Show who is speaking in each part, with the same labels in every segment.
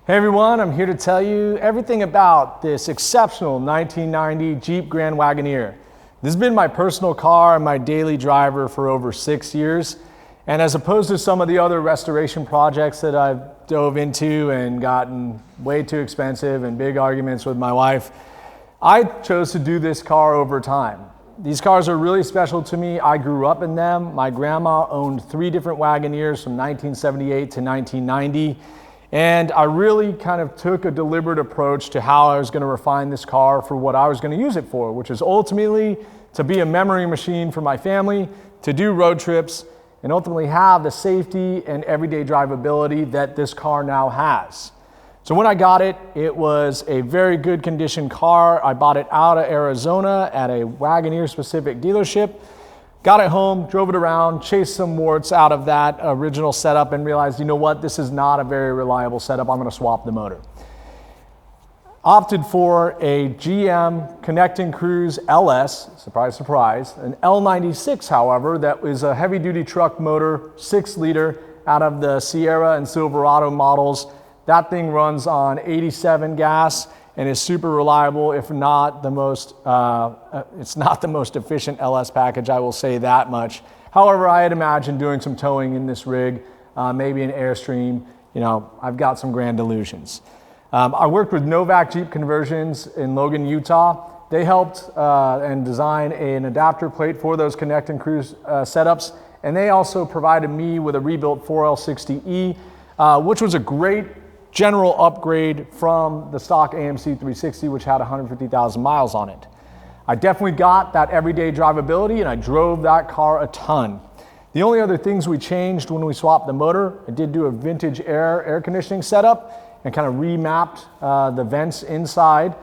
Speaker 1: Hey everyone, I'm here to tell you everything about this exceptional 1990 Jeep Grand Wagoneer. This has been my personal car and my daily driver for over 6 years. And as opposed to some of the other restoration projects that I've dove into and gotten way too expensive and big arguments with my wife, I chose to do this car over time. These cars are really special to me. I grew up in them. My grandma owned 3 different Wagoneers from 1978 to 1990. And I really kind of took a deliberate approach to how I was going to refine this car for what I was going to use it for, which is ultimately to be a memory machine for my family, to do road trips, and ultimately have the safety and everyday drivability that this car now has. So when I got it, it was a very good condition car. I bought it out of Arizona at a Wagoneer specific dealership. Got it home, drove it around, chased some warts out of that original setup and realized, you know what, this is not a very reliable setup. I'm gonna swap the motor. Opted for a GM Connect and Cruise LS, surprise, surprise. An L96, however, that was a heavy duty truck motor, 6 liter out of the Sierra and Silverado models. That thing runs on 87 gas and is super reliable, if not the most, it's not the most efficient LS package, I will say that much. However, I had imagined doing some towing in this rig, maybe an Airstream. You know, I've got some grand delusions. I worked with Novak Jeep Conversions in Logan, Utah. They helped and design an adapter plate for those Connect and Cruise setups, and they also provided me with a rebuilt 4L60E, which was a great general upgrade from the stock AMC 360, which had 150,000 miles on it. I definitely got that everyday drivability and I drove that car a ton. The only other things we changed when we swapped the motor, I did do a vintage air conditioning setup and kind of remapped the vents inside.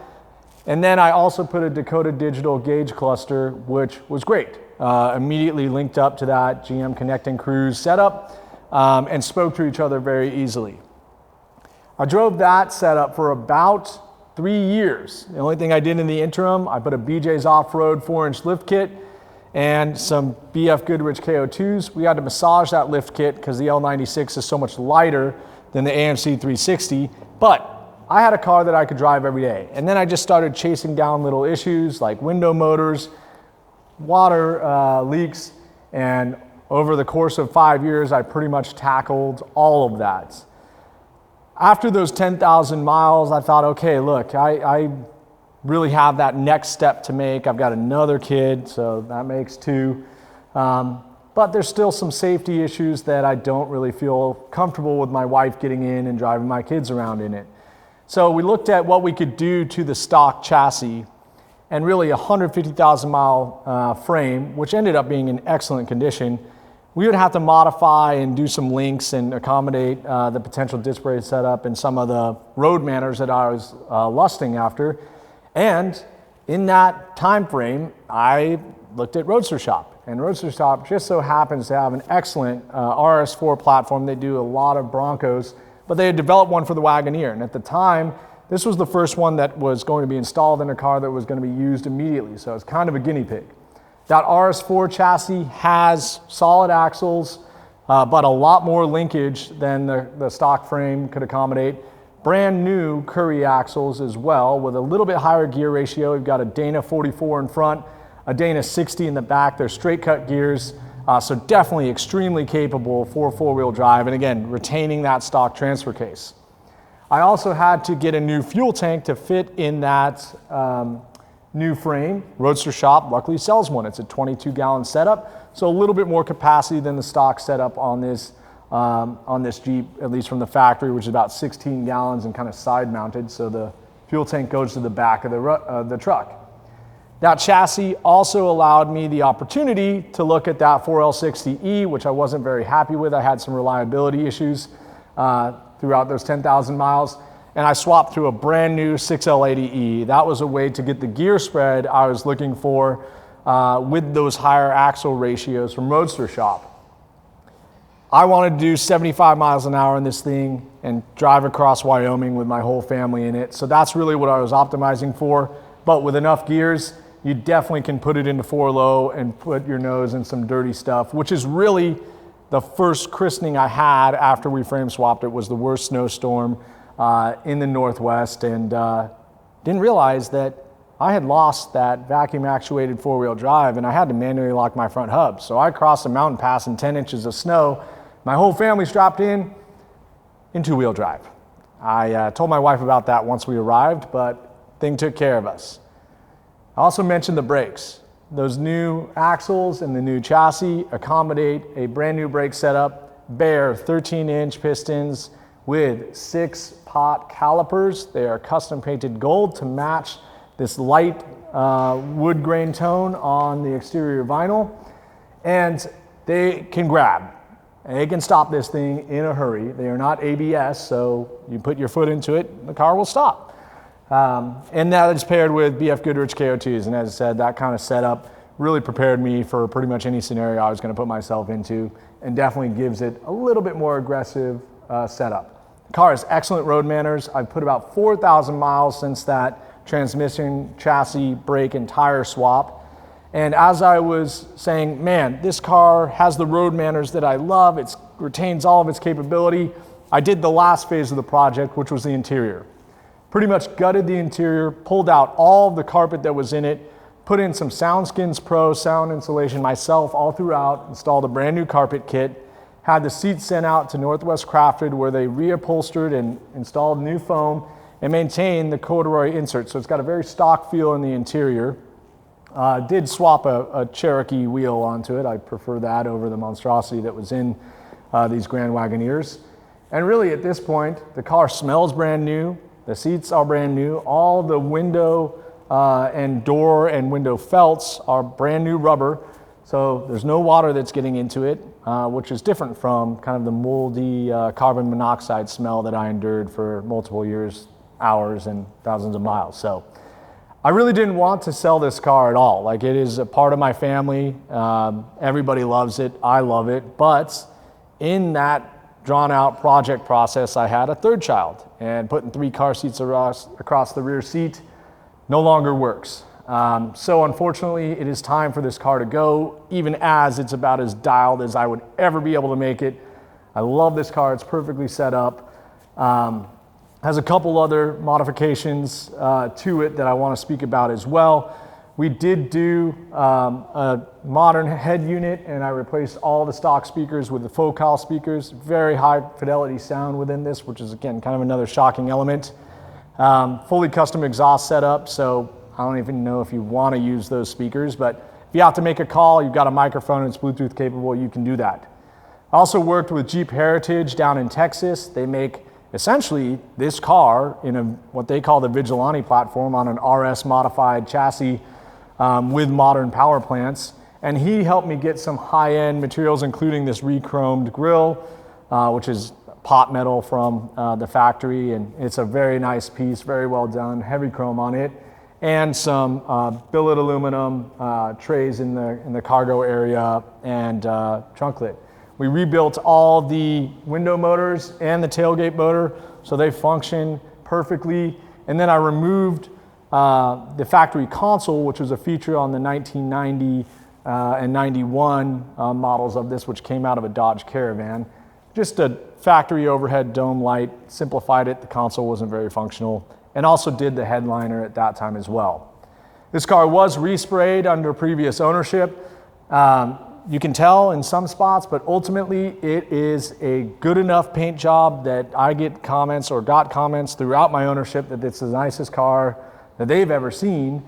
Speaker 1: And then I also put a Dakota Digital gauge cluster, which was great. Immediately linked up to that GM Connect and Cruise setup and spoke to each other very easily. I drove that setup for about 3 years. The only thing I did in the interim, I put a BJ's Off-Road 4-inch lift kit and some BF Goodrich KO2s. We had to massage that lift kit because the L96 is so much lighter than the AMC 360, but I had a car that I could drive every day. And then I just started chasing down little issues like window motors, water leaks, and over the course of 5 years, I pretty much tackled all of that. After those 10,000 miles, I thought, okay, look, I really have that next step to make. I've got another kid, so that makes 2. But there's still some safety issues that I don't really feel comfortable with my wife getting in and driving my kids around in it. So we looked at what we could do to the stock chassis and really a 150,000 mile frame, which ended up being in excellent condition. We would have to modify and do some links and accommodate the potential disc brake setup and some of the road manners that I was lusting after. And in that time frame, I looked at Roadster Shop. And Roadster Shop just so happens to have an excellent RS4 platform. They do a lot of Broncos, but they had developed one for the Wagoneer. And at the time, this was the first one that was going to be installed in a car that was going to be used immediately. So it's kind of a guinea pig. That RS4 chassis has solid axles, but a lot more linkage than the stock frame could accommodate. Brand new Curry axles as well with a little bit higher gear ratio. We've got a Dana 44 in front, a Dana 60 in the back. They're straight cut gears, so definitely extremely capable for 4-wheel drive. And again, retaining that stock transfer case. I also had to get a new fuel tank to fit in that new frame. Roadster Shop luckily sells one. It's a 22-gallon setup, so a little bit more capacity than the stock setup on this Jeep, at least from the factory, which is about 16 gallons and kind of side mounted, so the fuel tank goes to the back of the truck. That chassis also allowed me the opportunity to look at that 4L60E, which I wasn't very happy with. I had some reliability issues throughout those 10,000 miles. And I swapped to a brand new 6L80E. That was a way to get the gear spread I was looking for with those higher axle ratios from Roadster Shop. I wanted to do 75 miles an hour in this thing and drive across Wyoming with my whole family in it. So that's really what I was optimizing for. But with enough gears, you definitely can put it into 4-low and put your nose in some dirty stuff, which is really the first christening I had after we frame swapped it was the worst snowstorm in the Northwest, and didn't realize that I had lost that vacuum actuated four-wheel drive, and I had to manually lock my front hub. So I crossed a mountain pass in 10 inches of snow. My whole family strapped in two-wheel drive. I told my wife about that once we arrived, but thing took care of us. I also mentioned the brakes. Those new axles and the new chassis accommodate a brand new brake setup, bare 13-inch pistons with 6-pot calipers. They are custom painted gold to match this light wood grain tone on the exterior vinyl, and they can grab. And they can stop this thing in a hurry. They are not ABS, so you put your foot into it, the car will stop. And that is paired with BF Goodrich KO2s, and as I said, that kind of setup really prepared me for pretty much any scenario I was going to put myself into, and definitely gives it a little bit more aggressive setup. The car has excellent road manners. I've put about 4,000 miles since that transmission, chassis, brake, and tire swap. And as I was saying, man, this car has the road manners that I love. It retains all of its capability. I did the last phase of the project, which was the interior. Pretty much gutted the interior, pulled out all of the carpet that was in it, put in some Soundskins Pro sound insulation myself all throughout, installed a brand new carpet kit, had the seats sent out to Northwest Crafted where they reupholstered and installed new foam and maintained the corduroy insert. So it's got a very stock feel in the interior. Did swap a Cherokee wheel onto it. I prefer that over the monstrosity that was in these Grand Wagoneers. And really at this point, the car smells brand new. The seats are brand new. All the window and door and window felts are brand new rubber. So there's no water that's getting into it, which is different from kind of the moldy carbon monoxide smell that I endured for multiple years, hours, and thousands of miles. So I really didn't want to sell this car at all. Like, it is a part of my family. Everybody loves it. I love it. But in that drawn out project process, I had a third child, and putting 3 car seats across the rear seat no longer works. So unfortunately, it is time for this car to go, even as it's about as dialed as I would ever be able to make it. I love this car. It's perfectly set up. Has a couple other modifications to it that I want to speak about as well. We did do a modern head unit, and I replaced all the stock speakers with the Focal speakers. Very high fidelity sound within this, which is, again, kind of another shocking element. Fully custom exhaust setup, so I don't even know if you want to use those speakers, but if you have to make a call, you've got a microphone, and it's Bluetooth capable, you can do that. I also worked with Jeep Heritage down in Texas. They make essentially this car in what they call the Vigilante platform on an RS modified chassis with modern power plants. And he helped me get some high-end materials, including this re-chromed grille, which is pot metal from the factory. And it's a very nice piece, very well done, heavy chrome on it. And some billet aluminum trays in the cargo area and trunk lid. We rebuilt all the window motors and the tailgate motor so they function perfectly. And then I removed the factory console, which was a feature on the 1990 and 91 models of this, which came out of a Dodge Caravan. Just a factory overhead dome light, simplified it. The console wasn't very functional, and also did the headliner at that time as well. This car was resprayed under previous ownership. You can tell in some spots, but ultimately it is a good enough paint job that I get comments, or got comments throughout my ownership, that it's the nicest car that they've ever seen.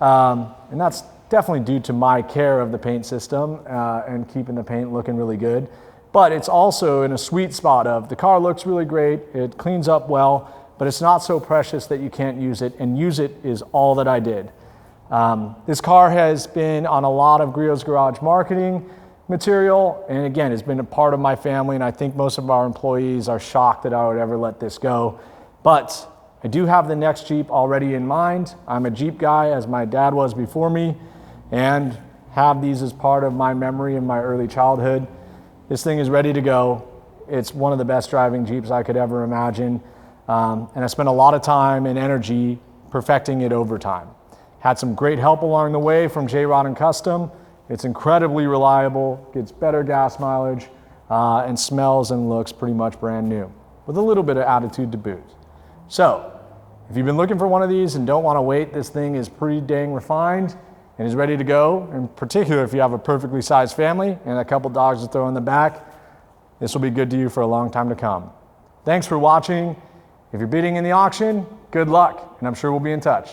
Speaker 1: And that's definitely due to my care of the paint system and keeping the paint looking really good. But it's also in a sweet spot of the car looks really great, it cleans up well, but it's not so precious that you can't use it, and use it is all that I did. This car has been on a lot of Griot's Garage marketing material, and again, it's been a part of my family, and I think most of our employees are shocked that I would ever let this go. But I do have the next Jeep already in mind. I'm a Jeep guy, as my dad was before me, and have these as part of my memory in my early childhood. This thing is ready to go. It's one of the best driving Jeeps I could ever imagine, and I spent a lot of time and energy perfecting it over time. Had some great help along the way from J-Rod and Custom. It's incredibly reliable, gets better gas mileage, and smells and looks pretty much brand new, with a little bit of attitude to boot. So, if you've been looking for one of these and don't want to wait, this thing is pretty dang refined and is ready to go. In particular, if you have a perfectly sized family and a couple dogs to throw in the back, this will be good to you for a long time to come. Thanks for watching. If you're bidding in the auction, good luck, and I'm sure we'll be in touch.